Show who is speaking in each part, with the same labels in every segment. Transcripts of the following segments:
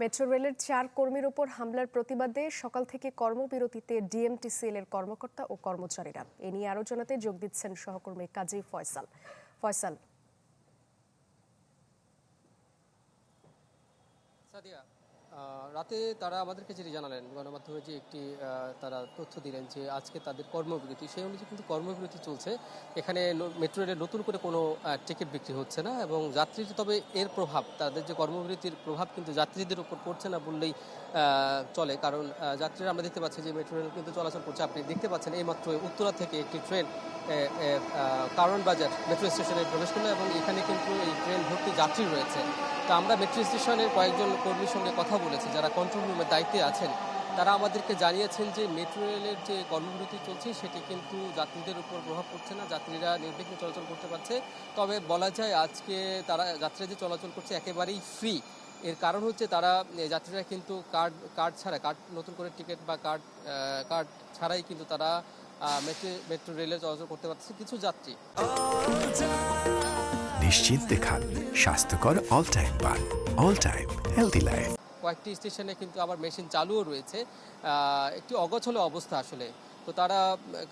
Speaker 1: Metro রেলের 4 কর্মীর ওপর হামলার প্রতিবাদে সকাল থেকে কর্মবিরতিতে ডিএমটিসিএল এর কর্মকর্তা ও কর্মচারীরা। এ নিয়ে আরও জানাতে যোগ দিচ্ছেন সহকর্মী কাজী ফয়সাল। ফয়সাল,
Speaker 2: সাদিয়া, রাতে তারা আমাদেরকে যেটি জানালেন, গণমাধ্যমে যে একটি তারা তথ্য দিলেন যে আজকে তাদের কর্মবিরতি, সেই অনুযায়ী কিন্তু কর্মবিরতি চলছে। এখানে মেট্রো রেলে নতুন করে কোনো টিকিট বিক্রি হচ্ছে না এবং যাত্রীদের, তবে এর প্রভাব, তাদের যে কর্মবিরতির প্রভাব কিন্তু যাত্রীদের উপর পড়ছে না বললেই চলে। কারণ যাত্রীরা, আমরা দেখতে পাচ্ছি যে মেট্রো রেল কিন্তু চলাচল করছে। আপনি দেখতে পাচ্ছেন এইমাত্র উত্তরা থেকে একটি ট্রেন কারণ বাজার মেট্রো স্টেশনে প্রবেশ করলো এবং এখানে কিন্তু এই ট্রেন ভর্তি যাত্রী রয়েছে। তো আমরা মেট্রো স্টেশনের কয়েকজন কর্মীর সঙ্গে কথা বলেছি যারা কন্ট্রোল রুমের দায়িত্বে আছেন। তারা আমাদেরকে জানিয়েছেন যে মেট্রো রেলের যে কর্মবিরতি চলছে সেটি কিন্তু যাত্রীদের উপর প্রভাব পড়ছে না, যাত্রীরা নির্বিঘ্নে চলাচল করতে পারছে। তবে বলা যায় আজকে যাত্রীরা যে চলাচল করছে একেবারেই ফ্রি। এর কারণ হচ্ছে যাত্রীরা কিন্তু কার্ড ছাড়া, নতুন করে টিকিট বা কার্ড ছাড়াই কিন্তু তারা মেট্রো রেলে চলাচল করতে পারছে কিছু যাত্রী।
Speaker 3: নিশ্চিন্তে খান স্বাস্থ্যকর অল টাইম পান, অল টাইম হেলদি লাইফ।
Speaker 2: কয়েকটি স্টেশনে কিন্তু আবার মেশিন চালুও রয়েছে। একটি অগোছালো অবস্থা আসলে। তো তারা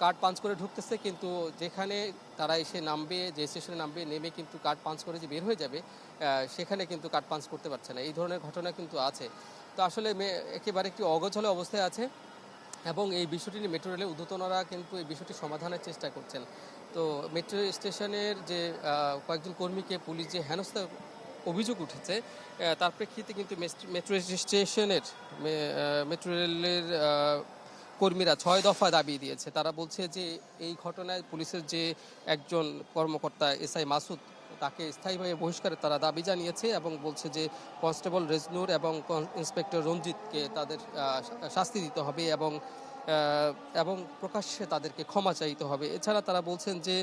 Speaker 2: কার্ড পাঞ্চ করে ঢুকতেছে, কিন্তু যেখানে তারা এসে নামবে, যে স্টেশনে নামবে, নেমে কিন্তু কার্ড পাঞ্চ করে যে বের হয়ে যাবে, সেখানে কিন্তু কার্ড পাঞ্চ করতে পারছে না। এই ধরনের ঘটনা কিন্তু আছে। তো আসলে একেবারে একটি অগোছালো অবস্থায় আছে এবং এই বিষয়টি নিয়ে মেট্রো রেলের ঊর্ধ্বতনরা কিন্তু এই বিষয়টি সমাধানের চেষ্টা করছেন। তো মেট্রো স্টেশনের যে কয়েকজন কর্মীকে পুলিশ যে হেনস্থা অভিযোগ উঠেছে, তার প্রেক্ষিতে কিন্তু মেট্রো রেলের কর্মীরা 6 দফা দাবি দিয়েছে। তারা বলছে যে এই ঘটনায় পুলিশের যে একজন কর্মকর্তা এসআই মাসুদ, তাকে স্থায়ীভাবে বহিষ্কারের তারা দাবি জানিয়েছে এবং বলছে যে কনস্টেবল রেজনুর এবং ইন্সপেক্টর রঞ্জিতকে তাদের শাস্তি দিতে হবে এবং প্রকাশ্যে তাদেরকে ক্ষমা চাইতে হবে। এছাড়া তারা বলছেন যে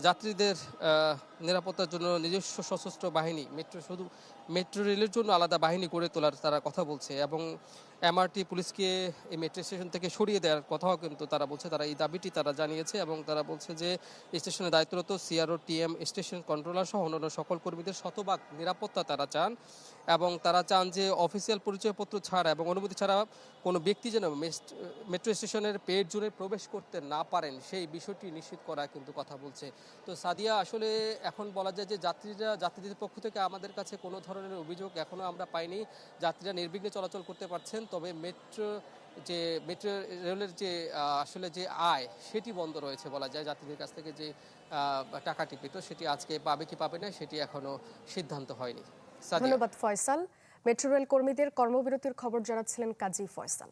Speaker 2: যাত্রীদের নিরাপত্তার জন্য নিজস্ব সশস্ত্র বাহিনী, মেট্রো রেলের জন্য আলাদা বাহিনী গড়ে তোলার তারা কথা বলছে এবং এমআরটি পুলিশকে এই মেট্রো স্টেশন থেকে সরিয়ে দেওয়ার কথাও কিন্তু তারা বলছে। তারা এই দাবিটি তারা জানিয়েছে এবং তারা বলছে যে স্টেশনে দায়িত্বরত সিআরও, টিএম, স্টেশন কন্ট্রোলার সহ অন্যান্য সকল কর্মীদের শতভাগ নিরাপত্তা তারা চান এবং তারা চান যে অফিসিয়াল পরিচয়পত্র ছাড়া এবং অনুমতি ছাড়া কোনো ব্যক্তি যেন মেট্রো স্টেশনের পেড জোনে প্রবেশ করতে না পারেন, সেই বিষয়টি নিশ্চিত করা কিন্তু কথা বলছে। তো সাদিয়া, আসলে এখন বলা যায় যে যাত্রীদের পক্ষ থেকে আমাদের কাছে কোনো ধরনের অভিযোগ এখনও আমরা পাইনি। যাত্রীরা নির্বিঘ্নে চলাচল করতে পারছেন। তবে মেট্রো রেলের যে আসলে যে আয়, সেটি বন্ধ রয়েছে বলা যায়। যাত্রীদের কাছ থেকে যে টাকাটি পেত, সেটি আজকে পাবে কি পাবে না, সেটি এখনো সিদ্ধান্ত হয়নি।
Speaker 1: ধন্যবাদ ফয়সাল। মেট্রো রেল কর্মীদের কর্মবিরতির খবর জানাচ্ছিলেন কাজী ফয়সাল।